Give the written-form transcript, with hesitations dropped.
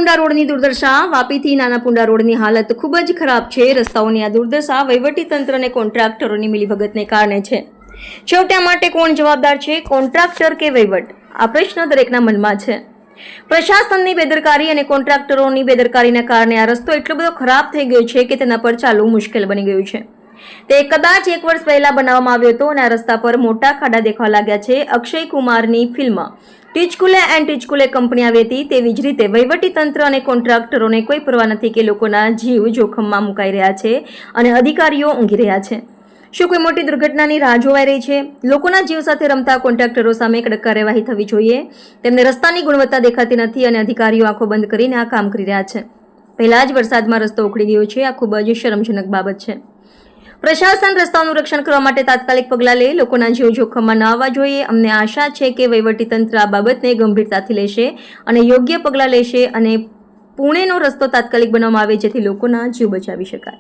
નાનાપુંડા રોડની દુર્દશા. વાપીથી નાનાપુંડા રોડની હાલત ખૂબ જ ખરાબ છે. રસ્તાઓની આ દુર્દશા વહીવટીતંત્ર અને કોન્ટ્રાક્ટરોની મિલીભગતને કારણે છે. છેવટે આ માટે કોણ જવાબદાર છે, કોન્ટ્રાક્ટર કે વહીવટ? આ પ્રશ્ન દરેકના મનમાં છે. પ્રશાસનની બેદરકારી અને કોન્ટ્રાક્ટરોની બેદરકારીના કારણે આ રસ્તો એટલો બધો ખરાબ થઈ ગયો છે કે તેના પર ચાલવું મુશ્કેલ બની ગયું છે. તે કદાચ 1 વર્ષ પહેલા બનાવવામાં આવ્યો હતો અને આ રસ્તા પર મોટા ખાડા દેખાવા લાગ્યા છે. અક્ષય કુમારની ફિલ્મ ટિચકુલે એન્ડ ટિચકુલે કંપની આવી હતી, તેવી જ રીતે વહીવટીતંત્ર અને કોન્ટ્રાક્ટરોને કોઈ પરવા નથી કે લોકોના જીવ જોખમમાં મુકાઈ રહ્યા છે અને અધિકારીઓ ઊંઘી રહ્યા છે. શું કોઈ મોટી દુર્ઘટનાની રાહ જોવાઈ રહી છે? લોકોના જીવ સાથે રમતા કોન્ટ્રાક્ટરો સામે કડક કાર્યવાહી થવી જોઈએ. તેમને રસ્તાની ગુણવત્તા દેખાતી નથી અને અધિકારીઓ આંખો બંધ કરીને આ કામ કરી રહ્યા છે. પહેલા જ વરસાદમાં રસ્તો ઉખડી ગયો છે. આ ખૂબ જ શરમજનક બાબત છે. પ્રશાસન રસ્તાઓનું રક્ષણ કરવા માટે તાત્કાલિક પગલાં લે. લોકોના જીવ જોખમમાં ન આવવા જોઈએ. અમને આશા છે કે વહીવટીતંત્ર આ બાબતને ગંભીરતાથી લેશે અને યોગ્ય પગલાં લેશે અને પુણેનો રસ્તો તાત્કાલિક બનાવવામાં આવે જેથી લોકોના જીવ બચાવી શકાય.